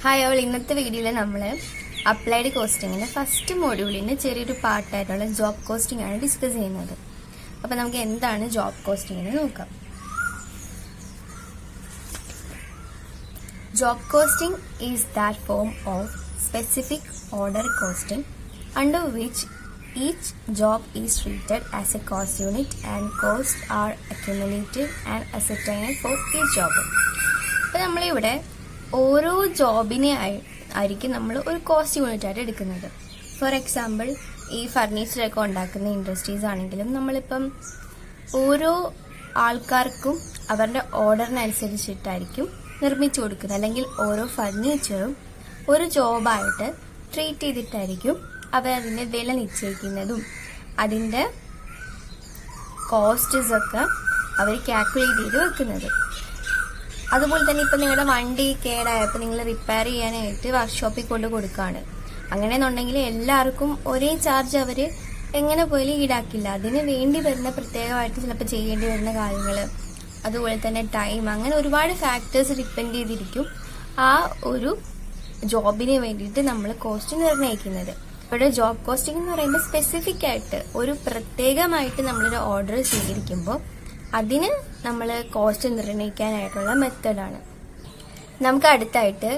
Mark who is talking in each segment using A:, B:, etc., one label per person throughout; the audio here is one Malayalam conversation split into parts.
A: ഹായ് ഓൾ, ഇന്നത്തെ വീഡിയോയിൽ നമ്മൾ അപ്ലൈഡ് കോസ്റ്റിങ്ങിന് ഫസ്റ്റ് മോഡ്യൂളിന് ചെറിയൊരു പാർട്ടായിട്ടുള്ള ജോബ് കോസ്റ്റിംഗ് ആണ് ഡിസ്കസ് ചെയ്യുന്നത്. അപ്പോൾ നമുക്ക് എന്താണ് ജോബ് കോസ്റ്റിംഗ് എന്ന് നോക്കാം. Job costing is that form of specific order costing under which each job is treated as a cost unit and costs are accumulated and ascertained for each job. അപ്പോൾ നമ്മളിവിടെ ഓരോ ജോബിനെ ആയിരിക്കും നമ്മൾ ഒരു കോസ്റ്റ് യൂണിറ്റ് ആയിട്ട് എടുക്കുന്നത്. ഫോർ എക്സാമ്പിൾ, ഈ ഫർണിച്ചറൊക്കെ ഉണ്ടാക്കുന്ന ഇൻഡസ്ട്രീസ് ആണെങ്കിലും നമ്മളിപ്പം ഓരോ ആൾക്കാർക്കും അവരുടെ ഓർഡറിനനുസരിച്ചിട്ടായിരിക്കും നിർമ്മിച്ചു കൊടുക്കുന്നത്. അല്ലെങ്കിൽ ഓരോ ഫർണിച്ചറും ഒരു ജോബായിട്ട് ട്രീറ്റ് ചെയ്തിട്ടായിരിക്കും അവരതിൻ്റെ വില നിശ്ചയിക്കുന്നതും അതിൻ്റെ കോസ്റ്റ്സൊക്കെ അവർ കാൽക്കുലേറ്റ് ചെയ്ത് വെക്കുന്നത്. അതുപോലെ തന്നെ ഇപ്പം നിങ്ങളുടെ വണ്ടി കേടായപ്പോൾ നിങ്ങൾ റിപ്പയർ ചെയ്യാനായിട്ട് വർക്ക്ഷോപ്പിൽ കൊണ്ട് കൊടുക്കുകയാണ്. അങ്ങനെയെന്നുണ്ടെങ്കിൽ എല്ലാവർക്കും ഒരേ ചാർജ് അവർ എങ്ങനെ പോയാലും ഈടാക്കില്ല. അതിന് വേണ്ടി വരുന്ന പ്രത്യേകമായിട്ട് ചിലപ്പോൾ ചെയ്യേണ്ടി വരുന്ന കാര്യങ്ങൾ, അതുപോലെ തന്നെ ടൈം, അങ്ങനെ ഒരുപാട് ഫാക്ടേഴ്സ് ഡിപ്പെൻഡ് ചെയ്തിരിക്കും ആ ഒരു ജോബിന് വേണ്ടിയിട്ട് നമ്മൾ കോസ്റ്റ് നിർണ്ണയിക്കുന്നത്. ഇവിടെ ജോബ് കോസ്റ്റിംഗ് എന്ന് പറയുമ്പോൾ സ്പെസിഫിക് ആയിട്ട് ഒരു പ്രത്യേകമായിട്ട് നമ്മളൊരു ഓർഡർ സ്വീകരിക്കുമ്പോൾ അതിന് നമ്മൾ കോസ്റ്റ് നിർണ്ണയിക്കാനായിട്ടുള്ള മെത്തേഡാണ്. നമുക്ക് അടുത്തായിട്ട്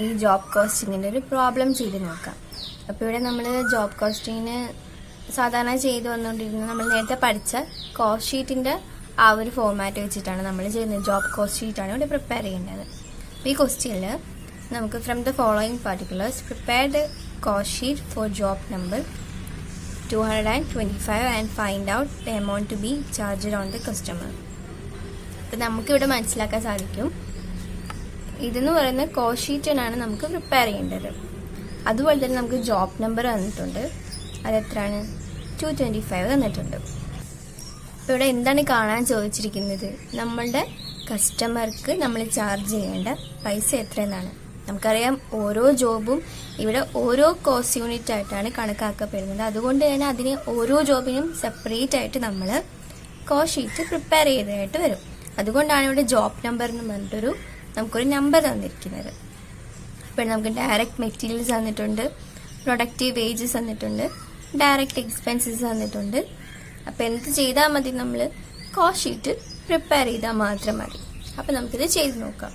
A: ഈ ജോബ് കോസ്റ്റിങ്ങിൻ്റെ ഒരു പ്രോബ്ലം ചെയ്ത് നോക്കാം. അപ്പോൾ ഇവിടെ നമ്മൾ ജോബ് കോസ്റ്റിങ്ങിന് സാധാരണ ചെയ്തു വന്നുകൊണ്ടിരുന്നത് നമ്മൾ നേരത്തെ പഠിച്ച കോസ്റ്റ് ഷീറ്റിൻ്റെ ആ ഒരു ഫോർമാറ്റ് വെച്ചിട്ടാണ് നമ്മൾ ചെയ്യുന്നത്. ജോബ് കോസ്റ്റ് ഷീറ്റാണ് ഇവിടെ പ്രിപ്പയർ ചെയ്യേണ്ടത്. ഈ ക്വസ്റ്റ്യനിൽ നമുക്ക് from the following particulars prepare the cost sheet for job number 225 and find out the amount to be charged on the customer. അപ്പം നമുക്കിവിടെ മനസ്സിലാക്കാൻ സാധിക്കും, ഇതെന്ന് പറയുന്ന കോസ്റ്റ് ഷീറ്റിനാണ് നമുക്ക് പ്രിപ്പയർ ചെയ്യേണ്ടത്. അതുപോലെ തന്നെ നമുക്ക് ജോബ് നമ്പർ തന്നിട്ടുണ്ട്, അതെത്രയാണ് 225 തന്നിട്ടുണ്ട്. അപ്പോൾ ഇവിടെ എന്താണ് കാണാൻ ചോദിച്ചിരിക്കുന്നത്, നമ്മളുടെ കസ്റ്റമർക്ക് നമ്മൾ ചാർജ് ചെയ്യേണ്ട പൈസ എത്രയെന്നാണ്. നമുക്കറിയാം ഓരോ ജോബും ഇവിടെ ഓരോ കോസ്റ്റ് യൂണിറ്റ് ആയിട്ടാണ് കണക്കാക്കപ്പെടുന്നത്. അതുകൊണ്ട് തന്നെ അതിന് ഓരോ ജോബിനും സെപ്പറേറ്റ് ആയിട്ട് നമ്മൾ കോസ്റ്റ് ഷീറ്റ് പ്രിപ്പയർ ചെയ്തതായിട്ട് വരും. അതുകൊണ്ടാണ് ഇവിടെ ജോബ് നമ്പർ എന്ന് പറഞ്ഞിട്ടൊരു നമുക്കൊരു നമ്പർ തന്നിരിക്കുന്നത്. ഇപ്പോൾ നമുക്ക് ഡയറക്റ്റ് മെറ്റീരിയൽസ് തന്നിട്ടുണ്ട്, പ്രൊഡക്റ്റീവ് വേജസ് തന്നിട്ടുണ്ട്, ഡയറക്റ്റ് എക്സ്പെൻസസ് തന്നിട്ടുണ്ട്. അപ്പോൾ എന്ത് ചെയ്താൽ മതി, നമ്മൾ കോസ്റ്റ് ഷീറ്റ് പ്രിപ്പയർ ചെയ്താൽ മാത്രം മതി. അപ്പോൾ നമുക്കിത് ചെയ്ത് നോക്കാം.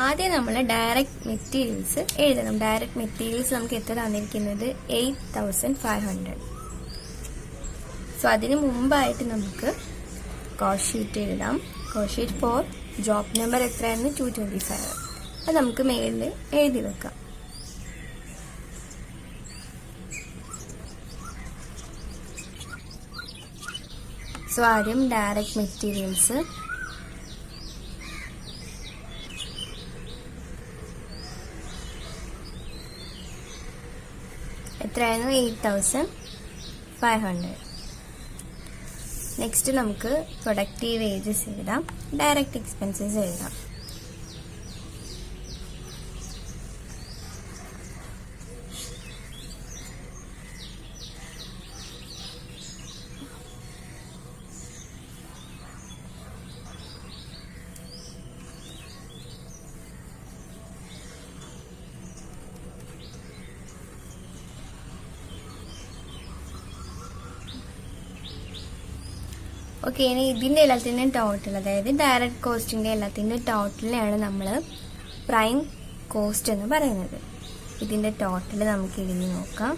A: ആദ്യം നമ്മൾ ഡയറക്റ്റ് മെറ്റീരിയൽസ് എഴുതണം. ഡയറക്റ്റ് മെറ്റീരിയൽസ് നമുക്ക് എത്ര തന്നിരിക്കുന്നത് 8500. സോ അതിന് മുമ്പായിട്ട് നമുക്ക് കോസ്റ്റ് ഷീറ്റ് എഴുതാം. Cost sheet for job number എത്രയായിരുന്നു 225. അത് നമുക്ക് മേളിൽ എഴുതി വെക്കാം. സോ ആദ്യം ഡയറക്റ്റ് മെറ്റീരിയൽസ് എത്രയായിരുന്നു 8500. നെക്സ്റ്റ് നമുക്ക് പ്രൊഡക്റ്റീവ് വേജസ് എഴുതാം, ഡയറക്റ്റ് എക്സ്പെൻസസ് എഴുതാം. ഓക്കെ, ഇനി ഇതിൻ്റെ എല്ലാത്തിൻ്റെയും ടോട്ടൽ, അതായത് ഡയറക്റ്റ് കോസ്റ്റിൻ്റെ എല്ലാത്തിൻ്റെ ടോട്ടലിനെയാണ് നമ്മൾ പ്രൈം കോസ്റ്റ് എന്ന് പറയുന്നത്. ഇതിൻ്റെ ടോട്ടൽ നമുക്ക് എഴുതി നോക്കാം.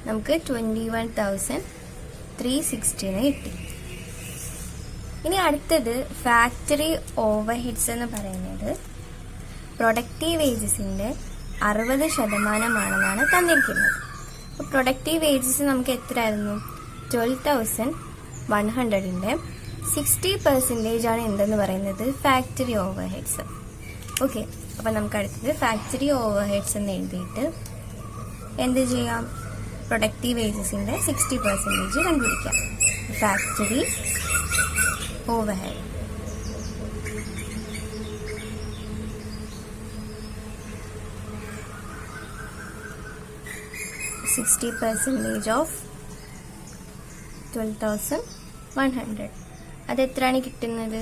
A: നമുക്ക് 21,360 കിട്ടി. ഇനി അടുത്തത് ഫാക്ടറി ഓവർഹെഡ്സ് എന്ന് പറയുന്നത് പ്രൊഡക്റ്റീവ് വേജസിൻ്റെ 60% തന്നിരിക്കുന്നത്. അപ്പോൾ പ്രൊഡക്റ്റീവ് വേജസ് നമുക്ക് എത്രയായിരുന്നു 12,100ൻ്റെ 60% എന്തെന്ന് പറയുന്നത് ഫാക്ടറി ഓവർഹെഡ്സ്. ഓക്കെ, അപ്പോൾ നമുക്ക് അടുത്തത് ഫാക്ടറി ഓവർഹെഡ്സ് എന്ന് എഴുതിയിട്ട് എന്ത് ചെയ്യാം, പ്രൊഡക്റ്റീവ് വേജസിൻ്റെ 60% കണ്ടുപിടിക്കാം. Factory overhead 60% of 12,100. അത് എത്രയാണ് കിട്ടുന്നത്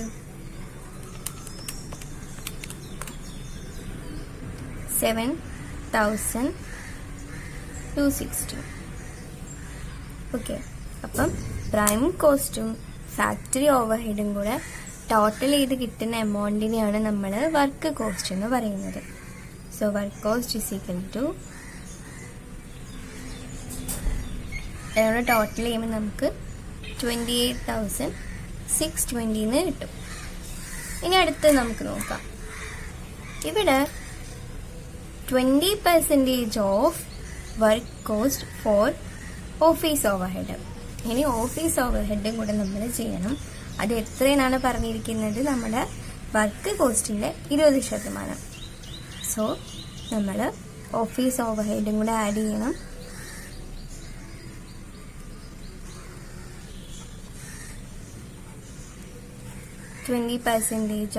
A: 7,260. ഓക്കെ, അപ്പം പ്രൈം കോസ്റ്റും ഫാക്ടറി ഓവർഹെഡും കൂടെ ടോട്ടൽ ചെയ്ത് കിട്ടുന്ന എമൗണ്ടിനെയാണ് നമ്മൾ വർക്ക് കോസ്റ്റ് എന്ന് പറയുന്നത്. So work cost is equal to total ചെയ്യുമ്പോൾ നമുക്ക് 28,620 എന്ന് കിട്ടും. ഇനി അടുത്ത് നമുക്ക് നോക്കാം. ഇവിടെ 20% of work cost for office overhead. ഇനി ഓഫീസ് ഓവർഹെഡും കൂടെ നമ്മൾ ചെയ്യണം. അത് എത്രയെന്നാണ് പറഞ്ഞിരിക്കുന്നത്? നമ്മുടെ വർക്ക് കോസ്റ്റിന്റെ 20%. സോ നമ്മൾ ഓഫീസ് ഓവർഹെഡും കൂടെ ആഡ് ചെയ്യണം.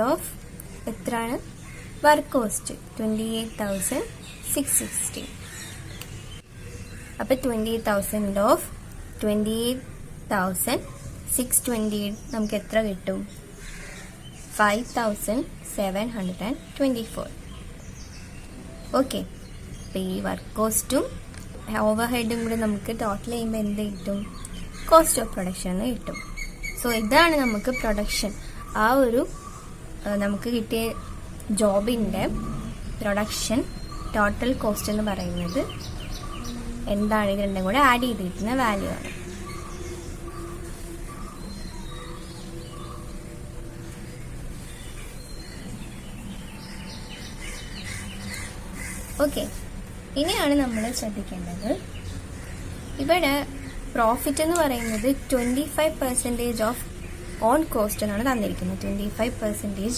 A: ഓഫ് എത്രയാണ് വർക്ക് കോസ്റ്റ്? 28,660. അപ്പൊ 28,000 ഓഫ് 28,620 നമുക്ക് എത്ര കിട്ടും? 5,724. ഓക്കെ, അപ്പൊ ഈ വർക്ക് കോസ്റ്റും ഓവർഹെഡും കൂടെ നമുക്ക് ടോട്ടൽ ചെയ്യുമ്പോൾ എന്ത് കിട്ടും? കോസ്റ്റ് ഓഫ് പ്രൊഡക്ഷൻ എന്ന് കിട്ടും. സോ ഇതാണ് നമുക്ക് പ്രൊഡക്ഷൻ, ആ ഒരു നമുക്ക് കിട്ടിയ ജോബിന്റെ പ്രൊഡക്ഷൻ ടോട്ടൽ കോസ്റ്റ് എന്ന് പറയുന്നത് എന്താണ്? ഇത് രണ്ടും കൂടെ ആഡ് ചെയ്ത് കിട്ടുന്ന വാല്യൂ ആണ്. ഓക്കെ, ഇനിയാണ് നമ്മൾ ശ്രദ്ധിക്കേണ്ടത്. ഇവിടെ പ്രോഫിറ്റ് എന്ന് പറയുന്നത് 25% ഓഫ് ഓൺ കോസ്റ്റ് എന്നാണ് തന്നിരിക്കുന്നത്. 25%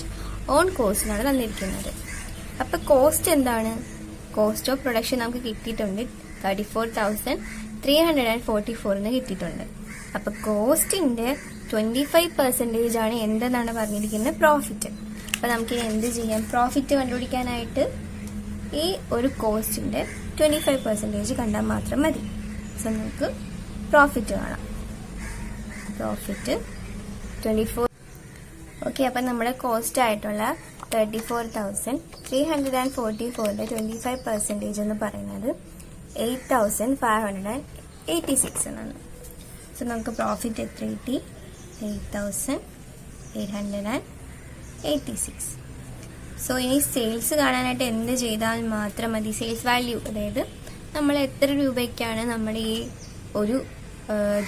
A: ഓൺ കോസ്റ്റിനാണ് തന്നിരിക്കുന്നത്. അപ്പൊ കോസ്റ്റ് എന്താണ്? കോസ്റ്റ് ഓഫ് പ്രൊഡക്ഷൻ നമുക്ക് കിട്ടിയിട്ടുണ്ട് 34,344 കിട്ടിയിട്ടുണ്ട്. അപ്പൊ കോസ്റ്റിന്റെ 25% ആണ് എന്തെന്നാണ് പറഞ്ഞിരിക്കുന്നത്? പ്രോഫിറ്റ്. അപ്പൊ നമുക്ക് എന്ത് ചെയ്യാം? പ്രോഫിറ്റ് കണ്ടുപിടിക്കാനായിട്ട് ഈ ഒരു കോസ്റ്റിന്റെ 25% കണ്ടാൽ മാത്രം മതി. സോ നമുക്ക് പ്രോഫിറ്റ് കാണാം. പ്രോഫിറ്റ് 24. ഓക്കെ, അപ്പം നമ്മുടെ കോസ്റ്റ് ആയിട്ടുള്ള 34,344 25% എന്ന് പറയുന്നത് 8,586 എന്നാണ്. സോ നമുക്ക് പ്രോഫിറ്റ് എത്ര കിട്ടി? 8,886. സോ ഇനി സെയിൽസ് കാണാനായിട്ട് എന്ത് ചെയ്താൽ മാത്രം മതി? സെയിൽസ് വാല്യൂ, അതായത് നമ്മൾ എത്ര രൂപയ്ക്കാണ് നമ്മുടെ ഈ ഒരു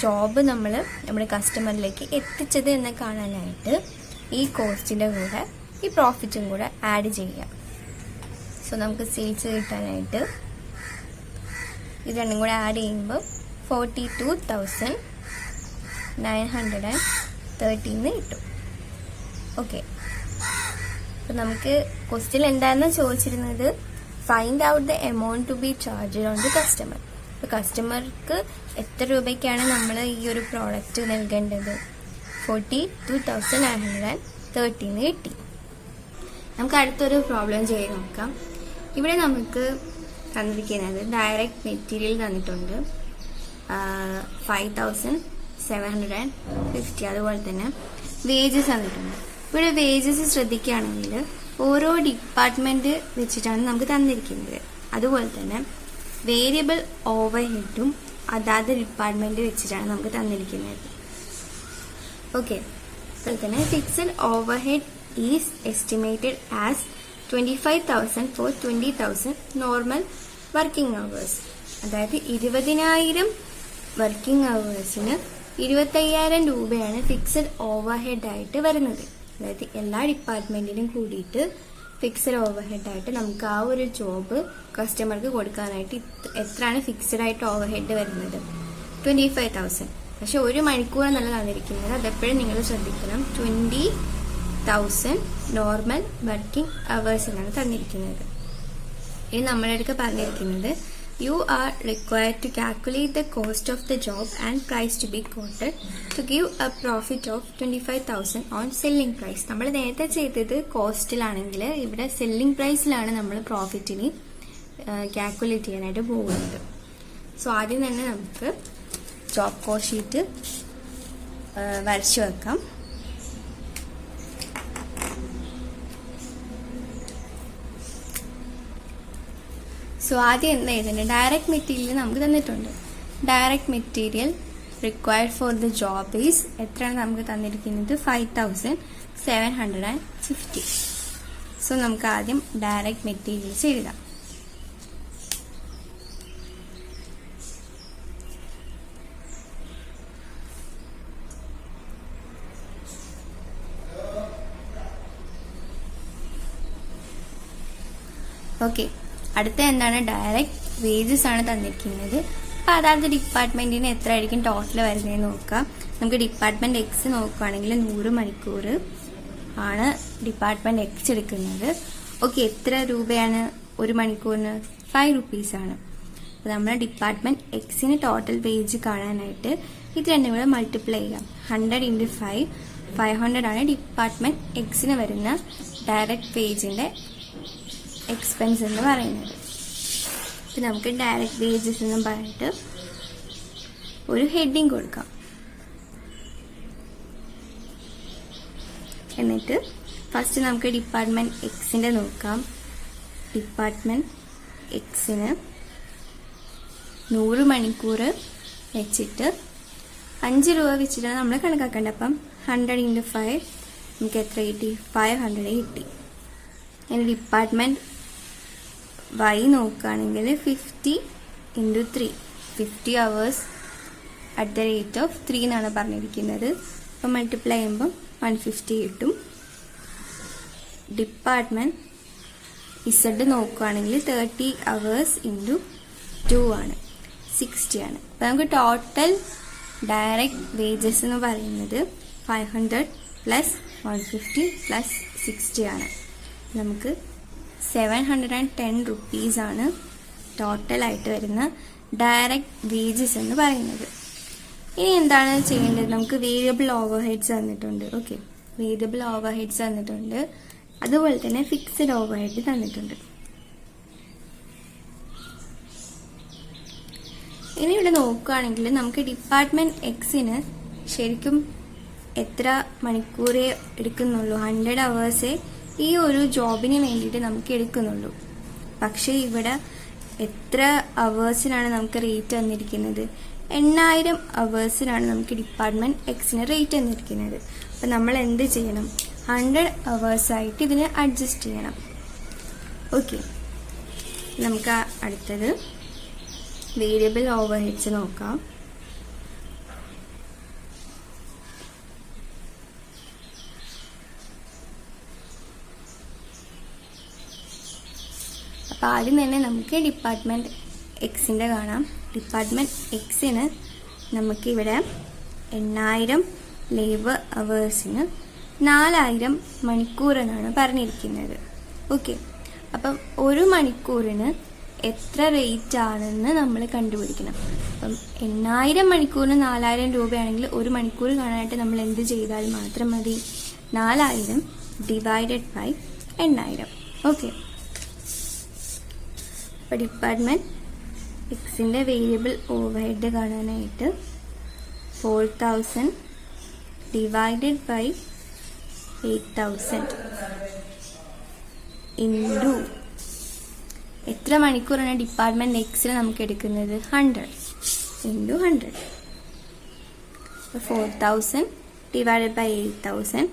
A: ജോബ് നമ്മൾ നമ്മുടെ കസ്റ്റമറിലേക്ക് എത്തിച്ചത് എന്ന് കാണാനായിട്ട് ഈ കോസ്റ്റിന്റെ കൂടെ ഈ പ്രോഫിറ്റും കൂടെ ആഡ് ചെയ്യാം. സോ നമുക്ക് സെയിൽസ് കിട്ടാനായിട്ട് ഇത് രണ്ടും കൂടെ ആഡ് ചെയ്യുമ്പോൾ 42,930 കിട്ടും. ഓക്കെ, അപ്പൊ നമുക്ക് ക്വസ്റ്റ്യൻ എന്താണെന്ന് ചോദിച്ചിരുന്നത്? Find out the amount to be charged on the customer. അപ്പൊ കസ്റ്റമർക്ക് എത്ര രൂപയ്ക്കാണ് നമ്മൾ ഈ ഒരു പ്രോഡക്റ്റ് നൽകേണ്ടത്? 42,930 കിട്ടി. നമുക്ക് അടുത്തൊരു പ്രോബ്ലം ചെയ്ത് നോക്കാം. ഇവിടെ നമുക്ക് തന്നിരിക്കുന്നത് ഡയറക്റ്റ് മെറ്റീരിയൽ തന്നിട്ടുണ്ട് 5,750. അതുപോലെ തന്നെ വേജസ് തന്നിട്ടുണ്ട്. ഇവിടെ വേജസ് ശ്രദ്ധിക്കുകയാണെങ്കിൽ ഓരോ ഡിപ്പാർട്ട്മെന്റ് വെച്ചിട്ടാണ് നമുക്ക് തന്നിരിക്കുന്നത്. അതുപോലെ തന്നെ വേരിയബിൾ ഓവർഹെഡും അതാത് ഡിപ്പാർട്ട്മെന്റ് വെച്ചിട്ടാണ് നമുക്ക് തന്നിരിക്കുന്നത്. ഓക്കെ, അതുപോലെ തന്നെ fixed overhead is estimated as 25,000 for 20,000 normal working hours. അതായത് 20,000 വർക്കിംഗ് അവേഴ്സിന് 25,000 രൂപയാണ് ഫിക്സഡ് ഓവർഹെഡ് ആയിട്ട് വരുന്നത്. അതായത് എല്ലാ ഡിപ്പാർട്ട്മെന്റിനും കൂടിയിട്ട് ഫിക്സഡ് ഓവർഹെഡ് ആയിട്ട് നമുക്ക് ആ ഒരു ജോബ് കസ്റ്റമർക്ക് കൊടുക്കാനായിട്ട് എത്രയാണ് ഫിക്സഡ് ആയിട്ട് ഓവർഹെഡ് വരുന്നത്? 25,000. പക്ഷെ ഒരു മണിക്കൂർ നല്ല തന്നിരിക്കുന്നത്. അതെപ്പോഴും നിങ്ങൾ ശ്രദ്ധിക്കണം. 20,000 നോർമൽ വർക്കിംഗ് അവേഴ്സ് എന്നാണ് തന്നിരിക്കുന്നത്. ഇനി നമ്മുടെ അടുത്ത് പറഞ്ഞിരിക്കുന്നത് you are required to calculate the cost of the job and price to be quoted to give a profit of 25,000 on selling price. നമ്മൾ നേരത്തെ ചെയ്തത് കോസ്റ്റിലാണെങ്കിൽ ഇവിടെ സെല്ലിംഗ് പ്രൈസിലാണ് നമ്മൾ പ്രോഫിറ്റിന് കാൽക്കുലേറ്റ് ചെയ്യാനായിട്ട് പോകുന്നത്. സോ ആദ്യം തന്നെ നമുക്ക് ജോബ് കോസ്റ്റ് ഷീറ്റ് വരച്ചു വെക്കാം. സോ ആദ്യം എന്താ എഴുതേണ്ടത്? ഡയറക്റ്റ് മെറ്റീരിയൽ നമുക്ക് തന്നിട്ടുണ്ട്. Direct material required for the job is എത്രയാണ് നമുക്ക് തന്നിരിക്കുന്നത്? 5750. സോ നമുക്ക് ആദ്യം ഡയറക്റ്റ് മെറ്റീരിയൽസ് എഴുതാം. ഓക്കെ, അടുത്ത എന്താണ്? ഡയറക്റ്റ് വേജസ് ആണ് തന്നിരിക്കുന്നത്. അപ്പോൾ അതായത് ഡിപ്പാർട്ട്മെന്റിന് എത്ര ആയിരിക്കും ടോട്ടൽ വരുന്നതെന്ന് നോക്കാം. നമുക്ക് ഡിപ്പാർട്ട്മെന്റ് എക്സ് നോക്കുകയാണെങ്കിൽ 100 മണിക്കൂർ ആണ് ഡിപ്പാർട്ട്മെന്റ് എക്സ് എടുക്കുന്നത്. ഓക്കെ, എത്ര രൂപയാണ് ഒരു മണിക്കൂറിന്? 5 rupees. അപ്പോൾ നമ്മൾ ഡിപ്പാർട്ട്മെന്റ് എക്സിന് ടോട്ടൽ വേജ് കാണാനായിട്ട് ഇത് രണ്ടും കൂടെ മൾട്ടിപ്ലൈ ചെയ്യാം. 100 × 5 500 ആണ് ഡിപ്പാർട്ട്മെന്റ് എക്സിന് വരുന്ന ഡയറക്റ്റ് വേജിന്റെ എക്സ്പെൻസ് എന്ന് പറയുന്നത്. ഇപ്പം നമുക്ക് ഡയറക്റ്റ് വേജസ് എന്നും പറഞ്ഞിട്ട് ഒരു ഹെഡിങ് കൊടുക്കാം. എന്നിട്ട് ഫസ്റ്റ് നമുക്ക് ഡിപ്പാർട്ട്മെന്റ് എക്സിന്റെ നോക്കാം. ഡിപ്പാർട്ട്മെന്റ് എക്സിന് 100 മണിക്കൂർ വെച്ചിട്ട് 5 രൂപ വെച്ചിട്ടാണ് നമ്മൾ കണക്കാക്കേണ്ടത്. അപ്പം 100 × 5 നമുക്ക് എത്ര കിട്ടി? 500 കിട്ടി. ഇനി ഡിപ്പാർട്ട്മെന്റ് വൈ നോക്കുകയാണെങ്കിൽ 50 × 3 50 hours at the rate of 3 എന്നാണ് പറഞ്ഞിരിക്കുന്നത്. അപ്പം മൾട്ടിപ്ലൈ ചെയ്യുമ്പോൾ 150 കിട്ടും. ഡിപ്പാർട്ട്മെന്റ് ഇസഡ് നോക്കുകയാണെങ്കിൽ 30 hours × 2 ആണ്, 60 ആണ്. അപ്പം നമുക്ക് ടോട്ടൽ ഡയറക്റ്റ് വേജസ് എന്ന് പറയുന്നത് 500 + 150 + 60 ആണ്. നമുക്ക് 710 rupees ആണ് ടോട്ടലായിട്ട് വരുന്ന ഡയറക്റ്റ് വേജസ് എന്ന് പറയുന്നത്. ഇനി എന്താണ് ചെയ്യേണ്ടത്? നമുക്ക് വേരിയബിൾ ഓവർ ഹെഡ്സ് തന്നിട്ടുണ്ട്. ഓക്കെ, വേരിയബിൾ ഓവർ ഹെഡ്സ് തന്നിട്ടുണ്ട്. അതുപോലെ തന്നെ ഫിക്സഡ് ഓവർ ഹെഡ് തന്നിട്ടുണ്ട്. ഇനി ഇവിടെ നോക്കുകയാണെങ്കിൽ നമുക്ക് ഡിപ്പാർട്ട്മെന്റ് എക്സിന് ശരിക്കും എത്ര മണിക്കൂറേ എടുക്കുന്നുള്ളൂ? 100 hours ഈ ഒരു ജോബിന് വേണ്ടിയിട്ട് നമുക്ക് എടുക്കുന്നുള്ളൂ. പക്ഷേ ഇവിടെ എത്ര അവേഴ്സിനാണ് നമുക്ക് റേറ്റ് തന്നിരിക്കുന്നത്? 8000 hours നമുക്ക് ഡിപ്പാർട്ട്മെന്റ് എക്സിന് റേറ്റ് തന്നിരിക്കുന്നത്. അപ്പം നമ്മൾ എന്ത് ചെയ്യണം? 100 hours ആയിട്ട് ഇതിനെ അഡ്ജസ്റ്റ് ചെയ്യണം. ഓക്കെ, നമുക്ക് അടുത്തത് വേരിയബിൾ ഓവർ ഹെഡ്സ് നോക്കാം. അപ്പം ആദ്യം തന്നെ നമുക്ക് ഡിപ്പാർട്ട്മെന്റ് എക്സിന്റെ കാണാം. ഡിപ്പാർട്ട്മെന്റ് എക്സിന് നമുക്കിവിടെ 8000 ലേബർ അവേഴ്സിന് 4000 മണിക്കൂർ എന്നാണ് പറഞ്ഞിരിക്കുന്നത്. ഓക്കെ, അപ്പം ഒരു മണിക്കൂറിന് എത്ര റേറ്റ് ആണെന്ന് നമ്മൾ കണ്ടുപിടിക്കണം. അപ്പം 8000 മണിക്കൂറിന് 4000 രൂപയാണെങ്കിൽ ഒരു മണിക്കൂർ കാണാനായിട്ട് നമ്മൾ എന്ത് ചെയ്താൽ മാത്രം മതി? 4000 ഡിവൈഡഡ് ബൈ 8000. ഓക്കെ, അപ്പോൾ ഡിപ്പാർട്ട്മെന്റ് എക്സിന്റെ വേരിയബിൾ ഓവർ ഹെഡ് കാണാനായിട്ട് 4000 ഡിവൈഡഡ് ബൈ 8000 ഇൻറ്റു എത്ര മണിക്കൂറാണ് ഡിപ്പാർട്ട്മെന്റ് എക്സിൽ നമുക്ക് എടുക്കുന്നത്? 100 × 100. 4000 ഡിവൈഡഡ് ബൈ 8000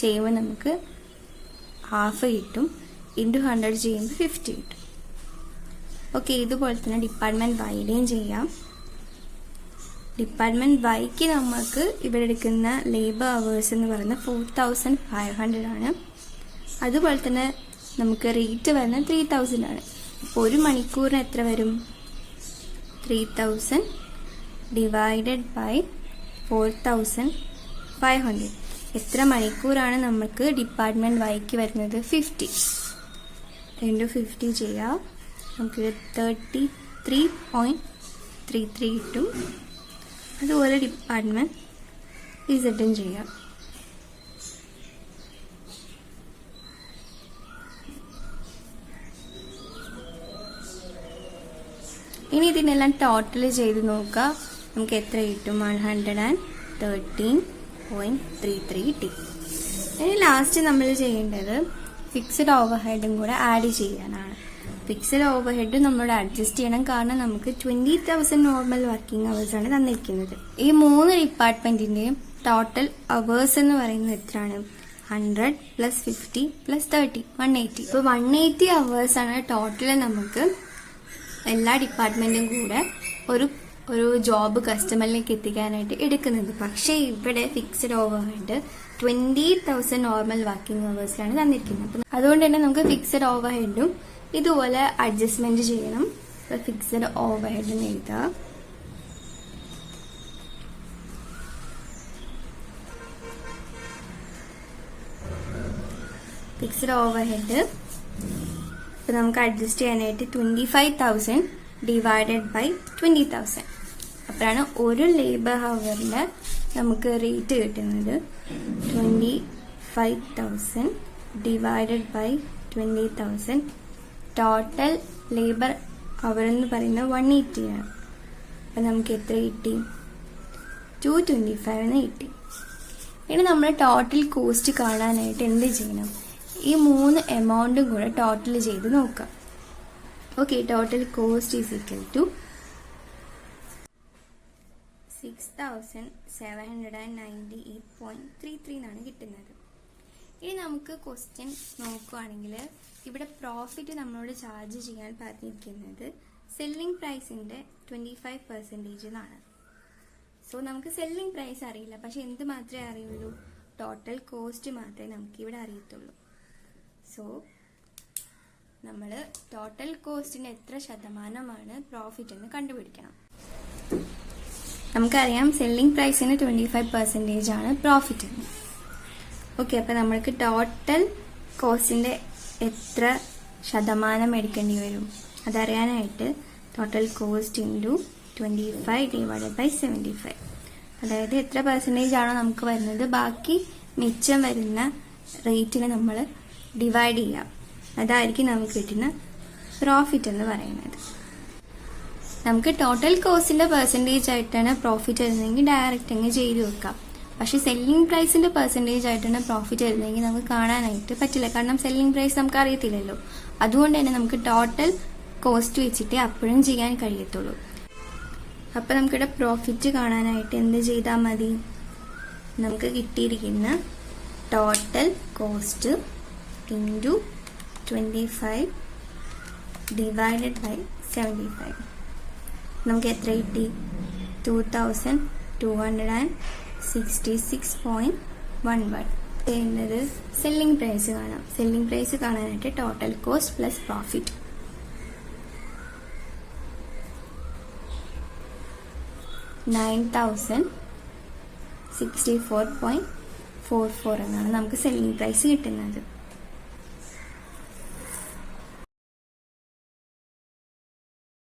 A: ചെയ്യുമ്പോൾ നമുക്ക് ഹാഫ് കിട്ടും. ഇൻറ്റു 100 ചെയ്യുമ്പോൾ 50 കിട്ടും. ഓക്കെ, ഇതുപോലെ തന്നെ ഡിപ്പാർട്ട്മെന്റ് വൈയുടെയും ചെയ്യാം. ഡിപ്പാർട്ട്മെന്റ് വൈക്ക് നമുക്ക് ഇവിടെ എടുക്കുന്ന ലേബർ അവേഴ്സ് എന്ന് പറയുന്നത് 4500 ആണ്. അതുപോലെ തന്നെ നമുക്ക് റേറ്റ് വരുന്നത് 3000 ആണ്. അപ്പോൾ ഒരു മണിക്കൂറിന് എത്ര വരും? 3000 ഡിവൈഡഡ് ബൈ 4500. എത്ര മണിക്കൂറാണ് നമുക്ക് ഡിപ്പാർട്ട്മെന്റ് വൈക്ക് വരുന്നത്? 50 × 50 ചെയ്യാം. നമുക്ക് 33.33 കിട്ടും. അതുപോലെ ഡിപ്പാർട്ട്മെന്റ് ഇസഡും ചെയ്യാം. ഇനി ഇതിനെല്ലാം ടോട്ടൽ ചെയ്ത് നോക്കുക. നമുക്ക് എത്ര കിട്ടും? 113.33 കിട്ടി. ഇനി ലാസ്റ്റ് നമ്മൾ ചെയ്യേണ്ടത് ഫിക്സഡ് ഓവർ ഹെഡും കൂടെ ആഡ് ചെയ്യാനാണ്. ഫിക്സഡ് ഓവർ ഹെഡ് നമ്മളോട് അഡ്ജസ്റ്റ് ചെയ്യണം, കാരണം നമുക്ക് 20,000 നോർമൽ വർക്കിംഗ് അവേഴ്സ് ആണ് തന്നിരിക്കുന്നത്. ഈ 3 ഡിപ്പാർട്ട്മെന്റിന്റെയും ടോട്ടൽ അവേഴ്സ് എന്ന് പറയുന്നത് എത്രയാണ്? 100 + 50 + 30 180. ഇപ്പോൾ 180 അവേഴ്സ് ആണ് ടോട്ടൽ നമുക്ക് എല്ലാ ഡിപ്പാർട്ട്മെന്റും കൂടെ ഒരു ജോബ് കസ്റ്റമറിലേക്ക് എത്തിക്കാനായിട്ട് എടുക്കുന്നത്. പക്ഷേ ഇവിടെ fixed overhead 20,000 normal working അവേഴ്സിലാണ് തന്നിരിക്കുന്നത്. അപ്പം അതുകൊണ്ട് തന്നെ നമുക്ക് ഫിക്സഡ് ഓവർ ഹെഡും ഇതുപോലെ അഡ്ജസ്റ്റ്മെന്റ് ചെയ്യണം. ഫിക്സഡ് ഓവർ ഹെഡ് എഴുതാം. ഫിക്സഡ് ഓവർ ഹെഡ് ഇപ്പൊ നമുക്ക് അഡ്ജസ്റ്റ് ചെയ്യാനായിട്ട് 25,000 ഡിവൈഡഡ് ബൈ 20,000. അപ്പോഴാണ് ഒരു ലേബർ ഹവറിൽ നമുക്ക് റേറ്റ് കിട്ടുന്നത്. 25,000 divided by 20,000. Total labour hour എന്ന് പറയുന്നത് 180 ആണ്. അപ്പൊ നമുക്ക് എത്ര കിട്ടി? 225 എന്ന് കിട്ടി. ഇനി നമ്മൾ ടോട്ടൽ കോസ്റ്റ് കാണാനായിട്ട് എന്ത് ചെയ്യണം? ഈ 3 എമൗണ്ടും കൂടെ ടോട്ടൽ ചെയ്ത് നോക്കാം. Okay, total cost is equal to 6,798.33 എന്നാണ് കിട്ടുന്നത്. ഇനി നമുക്ക് ക്വസ്റ്റ്യൻ നോക്കുകയാണെങ്കിൽ ഇവിടെ പ്രോഫിറ്റ് നമ്മളോട് ചാർജ് ചെയ്യാൻ പറഞ്ഞിരിക്കുന്നത് സെല്ലിംഗ് പ്രൈസിന്റെ 25% എന്നാണ്. സോ നമുക്ക് സെല്ലിംഗ് പ്രൈസ് അറിയില്ല, പക്ഷെ എന്ത് മാത്രമേ അറിയുള്ളൂ? ടോട്ടൽ കോസ്റ്റ് മാത്രമേ നമുക്ക് ഇവിടെ അറിയത്തുള്ളൂ. സോ നമ്മൾ ടോട്ടൽ കോസ്റ്റിന് എത്ര ശതമാനമാണ് പ്രോഫിറ്റ് എന്ന് കണ്ടുപിടിക്കണം. നമുക്കറിയാം സെല്ലിംഗ് പ്രൈസിന് 25% ആണ് പ്രോഫിറ്റ്. ഓക്കെ, അപ്പൊ നമ്മൾക്ക് ടോട്ടൽ കോസ്റ്റിന്റെ എത്ര ശതമാനം എടുക്കേണ്ടി വരും അതറിയാനായിട്ട് total cost into 25 divided by 75, അതായത് എത്ര പെർസെൻറ്റേജ് ആണോ നമുക്ക് വരുന്നത് ബാക്കി മിച്ചം വരുന്ന റേറ്റിനെ നമ്മൾ ഡിവൈഡ് ചെയ്യാം. അതായിരിക്കും നമുക്ക് കിട്ടുന്ന പ്രോഫിറ്റ് എന്ന് പറയുന്നത്. നമുക്ക് ടോട്ടൽ കോസ്റ്റിന്റെ പെർസെൻറ്റേജ് ആയിട്ടാണ് പ്രോഫിറ്റ് വരുന്നതെങ്കിൽ ഡയറക്റ്റ് അങ്ങ് ചെയ്ത് വെക്കാം. പക്ഷെ സെല്ലിംഗ് പ്രൈസിന്റെ പെർസെൻറ്റേജ് ആയിട്ടാണ് പ്രോഫിറ്റ് വരുന്നതെങ്കിൽ നമുക്ക് കാണാനായിട്ട് പറ്റില്ല, കാരണം സെല്ലിംഗ് പ്രൈസ് നമുക്ക് അറിയത്തില്ലല്ലോ. അതുകൊണ്ട് തന്നെ നമുക്ക് ടോട്ടൽ കോസ്റ്റ് വെച്ചിട്ട് അപ്പോഴും ചെയ്യാൻ കഴിയത്തുള്ളൂ. അപ്പൊ നമുക്കിവിടെ പ്രോഫിറ്റ് കാണാനായിട്ട് എന്ത് ചെയ്താൽ മതി? നമുക്ക് കിട്ടിയിരിക്കുന്ന total cost into 25 divided by 75. നമുക്ക് എത്ര കിട്ടി? 2,266.11. ചെയ്യുന്നത് സെല്ലിംഗ് പ്രൈസ് കാണാം. സെല്ലിംഗ് പ്രൈസ് കാണാനായിട്ട് ടോട്ടൽ കോസ്റ്റ് പ്ലസ് പ്രോഫിറ്റ്. $9,064.44 എന്നാണ് നമുക്ക് സെല്ലിംഗ് പ്രൈസ് കിട്ടുന്നത്.